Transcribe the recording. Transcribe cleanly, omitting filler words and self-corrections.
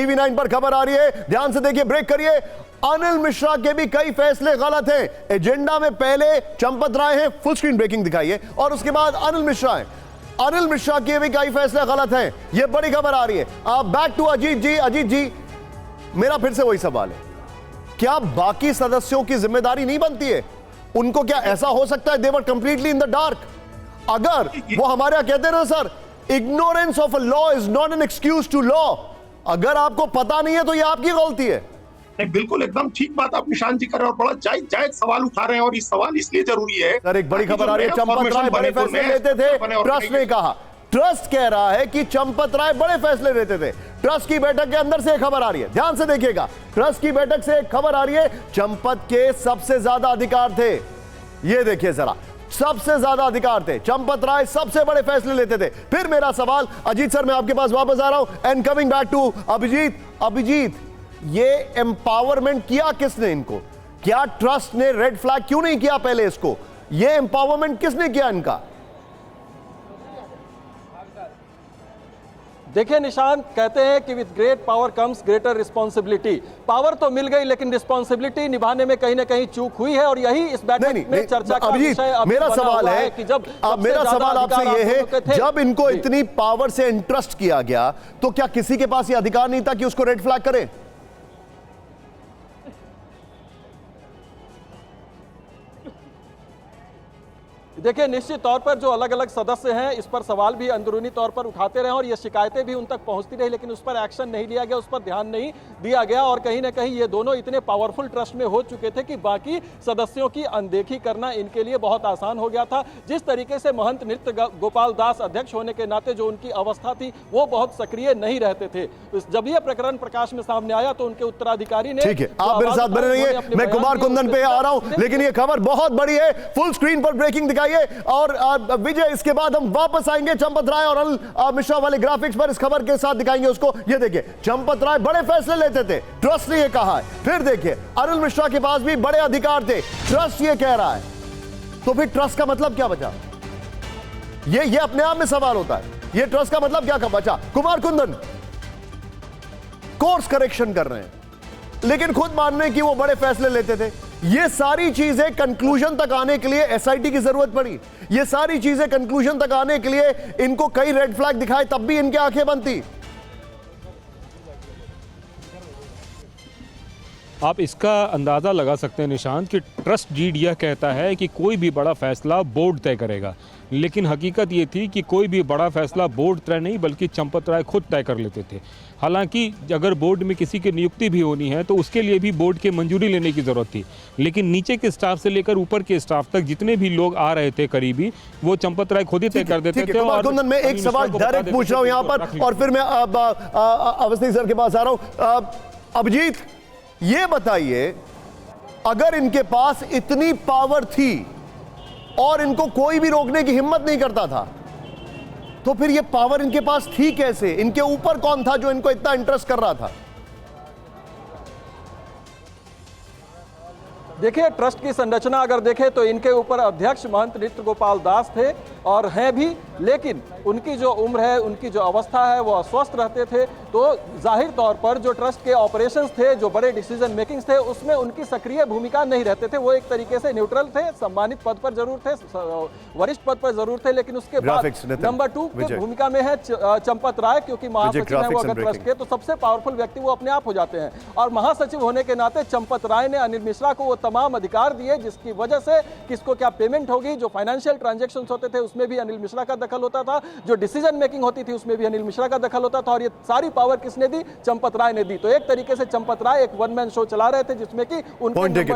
TV 9 पर खबर आ रही है, ध्यान से देखिए, ब्रेक करिए। अनिल मिश्रा के भी कई फैसले गलत हैं। एजेंडा में पहले चंपत राय हैं, फुल स्क्रीन ब्रेकिंग दिखाइए, और उसके बाद अनिल मिश्रा हैं। अनिल मिश्रा के भी कई फैसले गलत हैं, यह बड़ी खबर आ रही है। बैक टू अजीत जी। अजीत जी, मेरा फिर से वही सवाल है, क्या बाकी सदस्यों की जिम्मेदारी नहीं बनती है? उनको क्या ऐसा हो सकता है they were completely in the dark? अगर वो हमारे यहां कहते हैं ना sir, ignorance of a law is not an excuse to law. अगर आपको पता नहीं है तो ये आपकी गलती है। बिल्कुल एकदम ठीक बात आप निशान जी कर रहे हैं, और बड़ा जायज सवाल उठा रहे हैं, और ये सवाल इसलिए जरूरी है। सर, एक बड़ी खबर आ रही है, चंपत राय बड़े फैसले लेते थे, ट्रस्ट ने कहा। ट्रस्ट कह रहा है कि चंपत राय बड़े फैसले लेते थे। ट्रस्ट की बैठक के अंदर से एक खबर आ रही है, ध्यान से देखिएगा। ट्रस्ट की बैठक से एक खबर आ रही है, चंपत के सबसे ज्यादा अधिकार थे। ये देखिए जरा, सबसे ज्यादा अधिकार थे, चंपत राय सबसे बड़े फैसले लेते थे। फिर मेरा सवाल, अजीत सर मैं आपके पास वापस आ रहा हूं, and coming back to Abhijit. Abhijit, ये एम्पावरमेंट किया किसने इनको? क्या ट्रस्ट ने रेड फ्लैग क्यों नहीं किया पहले इसको? ये एम्पावरमेंट किसने किया इनका? देखिए निशान, कहते हैं कि with great power comes greater responsibility. Power तो मिल गई, लेकिन रिस्पॉन्सिबिलिटी निभाने में कहीं ना कहीं चूक हुई है, और यही इस बैठक में चर्चा का विषय मेरा सवाल है कि जब मेरा सवाल आपसे यह है, जब इनको इतनी पावर से इंट्रस्ट किया गया, तो क्या किसी के पास यह अधिकार नहीं था कि उसको रेड फ्लैग करे? देखिए, निश्चित तौर पर जो अलग अलग सदस्य हैं इस पर सवाल भी अंदरूनी तौर पर उठाते रहे, और ये शिकायतें भी उन तक पहुंचती रही, लेकिन उस पर एक्शन नहीं लिया गया, उस पर ध्यान नहीं दिया गया। और कहीं ना कहीं ये दोनों इतने पावरफुल ट्रस्ट में हो चुके थे कि बाकी सदस्यों की अनदेखी करना इनके लिए बहुत आसान हो गया था। जिस तरीके से महंत नृत्य गोपाल दास अध्यक्ष होने के नाते जो उनकी अवस्था थी, वो बहुत सक्रिय नहीं रहते थे। जब यह प्रकरण प्रकाश में सामने आया तो उनके उत्तराधिकारी ने, ठीक है, आप मेरे साथ बने रहिए, मैं कुमार कुंदन पे आ रहा हूं, लेकिन ये खबर बहुत बड़ी है, फुल स्क्रीन पर ब्रेकिंग दिखाइए। और विजय, इसके बाद हम वापस आएंगे चंपत राय और अनिल मिश्रा वाले ग्राफिक्स पर, इस खबर के साथ दिखाएंगे उसको। ये देखिए, चंपत राय बड़े फैसले लेते थे, ट्रस्ट ने ये कहा है। फिर देखिए, अनिल मिश्रा के पास भी बड़े अधिकार थे, ट्रस्ट ये कह रहा है। तो फिर ट्रस्ट का मतलब क्या बचा? ये अपने आप में सवाल होता है, ये ट्रस्ट का मतलब क्या बचा? कुमार कुंदन कोर्स करेक्शन कर रहे हैं, लेकिन खुद मान रहे हैं कि वो बड़े फैसले लेते थे। ये सारी चीजें कंक्लूजन तक आने के लिए एसआईटी की जरूरत पड़ी। ये सारी चीजें कंक्लूजन तक आने के लिए इनको कई रेड फ्लैग दिखाए, तब भी इनकी आंखें बंद थी। आप इसका अंदाज़ा लगा सकते हैं निशांत कि ट्रस्ट डीड यह कहता है कि कोई भी बड़ा फैसला बोर्ड तय करेगा, लेकिन हकीकत ये थी कि कोई भी बड़ा फैसला बोर्ड तय नहीं बल्कि चंपत राय खुद तय कर लेते थे। हालांकि अगर बोर्ड में किसी की नियुक्ति भी होनी है तो उसके लिए भी बोर्ड की मंजूरी लेने की ज़रूरत थी, लेकिन नीचे के स्टाफ से लेकर ऊपर के स्टाफ तक जितने भी लोग आ रहे थे करीबी, वो चंपत राय खुद ही तय कर देते थे। कुमार कुंदन, मैं एक सवाल डायरेक्ट पूछ रहा हूं यहां पर, और फिर मैं अवस्थी सर के पास आ रहा हूं। अभिजीत, ये बताइए, अगर इनके पास इतनी पावर थी और इनको कोई भी रोकने की हिम्मत नहीं करता था, तो फिर ये पावर इनके पास थी कैसे? इनके ऊपर कौन था जो इनको इतना इंटरेस्ट कर रहा था? देखिए, ट्रस्ट की संरचना अगर देखें तो इनके ऊपर अध्यक्ष महंत नृत्य गोपाल दास थे, और हैं भी, लेकिन उनकी जो उम्र है, उनकी जो अवस्था है, वो अस्वस्थ रहते थे। तो जाहिर तौर पर जो ट्रस्ट के ऑपरेशंस थे, जो बड़े डिसीजन मेकिंग्स थे, उसमें उनकी सक्रिय भूमिका नहीं रहते थे। वो एक तरीके से न्यूट्रल थे, सम्मानित पद पर जरूर थे, वरिष्ठ पद पर जरूर थे, लेकिन उसके बाद नंबर 2 की भूमिका में है चंपत राय, क्योंकि महासचिव है वो अगर ट्रस्ट के, तो सबसे पावरफुल व्यक्ति वो अपने आप हो जाते हैं। और महासचिव होने के नाते चंपत राय ने अनिल मिश्रा को वो तमाम अधिकार दिए, जिसकी वजह से किसको क्या पेमेंट होगी, जो फाइनेंशियल ट्रांजैक्शंस होते थे उसमें भी अनिल मिश्रा का दखल होता था, जो डिसीजन मेकिंग होती थी उसमें भी अनिल मिश्रा का दखल होता था। और ये सारी पावर किसने दी? चंपत राय ने दी। तो एक तरीके से चंपत राय एक वन मैन शो चला रहे थे, जिसमें कि उनके